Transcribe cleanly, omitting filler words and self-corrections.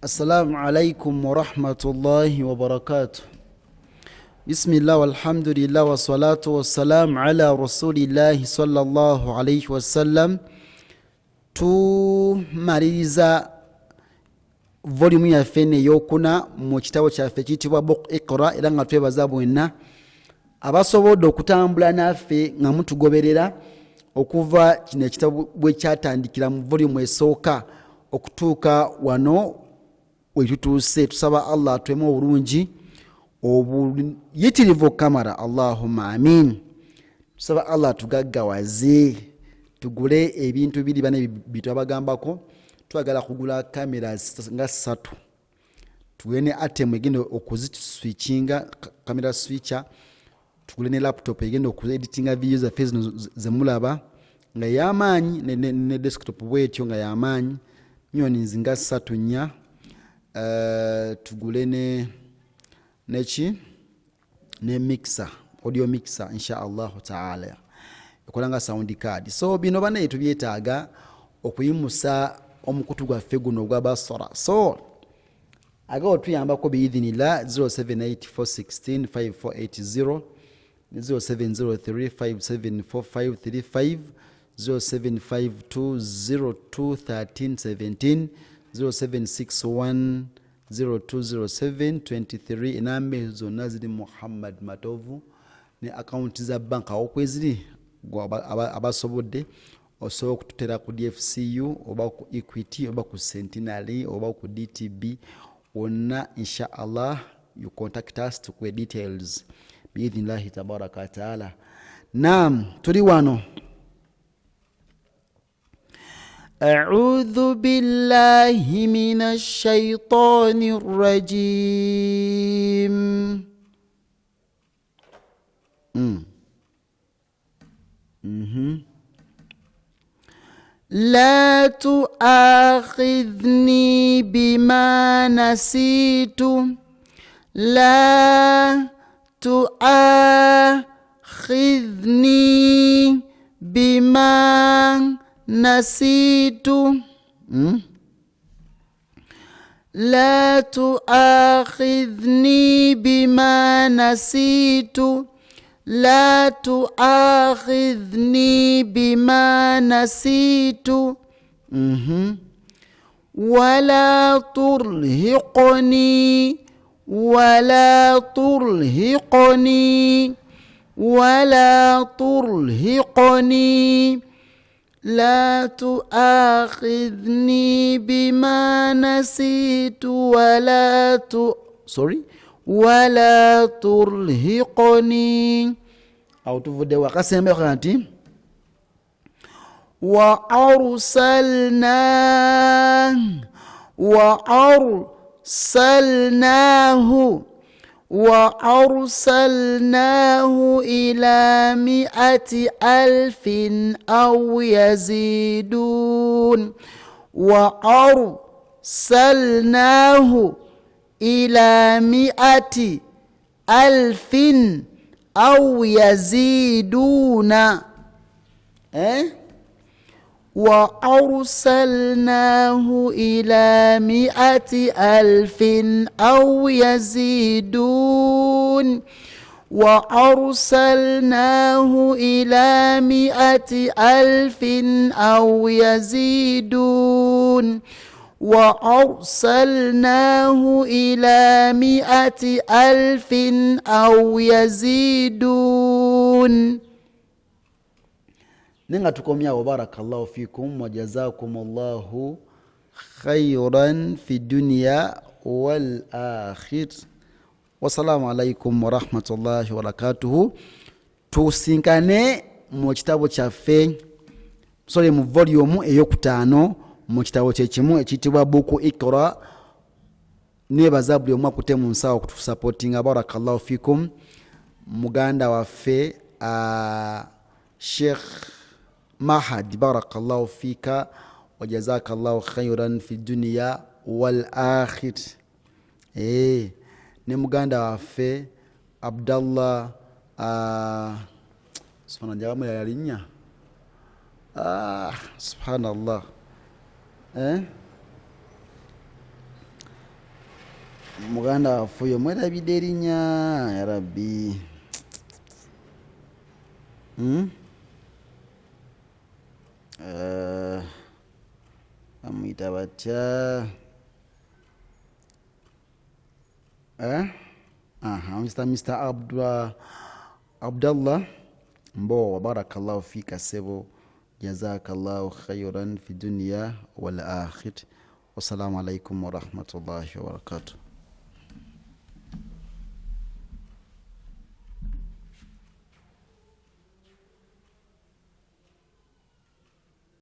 السلام عليكم ورحمة الله وبركاته. بسم الله والحمد لله والصلاة والسلام على رسول الله صلى الله عليه وسلم. tumaliriza volume yaffe eyokuna mu kitabo kyaffe kiyitibwa Iqra, era nga twebaza bwenna abasobodde okutambula naffe nga mutugoberera okuva kino ekitabo bwe kyatandikira mu volume esooka okutuuka wano wetutuuse. Tusaba Allah atweme obulungi obuyitirivu kamara, Allahumma amin. Tusaba Allah tugaggawaze tugule ebintu biri bane bitwabagambako. Twagala kugula kamera nga 3, tugule ne atem egenda okuziswitchinga kamera switcher, tugule ne laptop egenda okueditinga videos za Facebook zemulaba nga yamanyi ne desktop bwetyo nga yamanyi nyoni zinga 3 nya. Tugule ne mixer, audio mixer insha Allah taala ekolanga sound card. So bino bane tubyetaaga okuyimusa omukutu gwaffe guno ogwa Basra. So agawo tuyambako biidhinillah 0784165480 0703574535 0752021317 0761020723 enambe zonna ziri Muhammad Matovu ne account za bank okweziri abasobodde osobola okututera ku DFCU oba ku Equity oba ku Centenary oba ku DTB wonna insha Allah you contact us to get details biidhnillahi tabaraka taala. Naam, tuli wano. أعوذ بالله من الشيطان الرجيم. لا تؤاخذني بما نسيت. لا تؤاخذني بما نسيت. لا تؤاخذني بما نسيت. لا تؤاخذني بما نسيت. ولا ترهقني ولا ترهقني ولا ترهقني. لا تؤاخذني بما نسيت ولا ولا ترهقني. أو تفضل وقسم بخانتي. وأرسلناه إلى 100,000 أو يزيدون. وأرسلناه إلى 100,000 أو يزيدون. وأرسلناه إلى 100,000 أو يزيدون. وأرسلناه إلى 100,000 أو يزيدون. وأرسلناه إلى 100,000 أو يزيدون. Nenga tukomya wa barakallahu fikum wa jazakumullahu khayran fi dunya wal akhir. Wassalamu alaikum wa rahmatullahi wa barakatuhu. Tusinkane mu kitabo kyaffe mu volume eyokutaano mu kitabo kyekimu ekiyitibwa buku Iqra. Nebaza buli omu akute mu nsawo okutusupportinga, barakallahu fikum. Muganda waffe Sheikh Mahad, barakallahu fika wa jazakallahu khayran fi dunya wal akhir. Ne muganda waffe Abdallah subhanallah yalinya subhanallah muganda waffe oyo mwerabidde erinnya ya rabbi amuyita batya Mr. Abdallah Mbowa, barakallahu fika sebo, jazakallahu khairan fi dunya wal akhir. Wassalamu alaikum warahmatullahi wabarakatuh.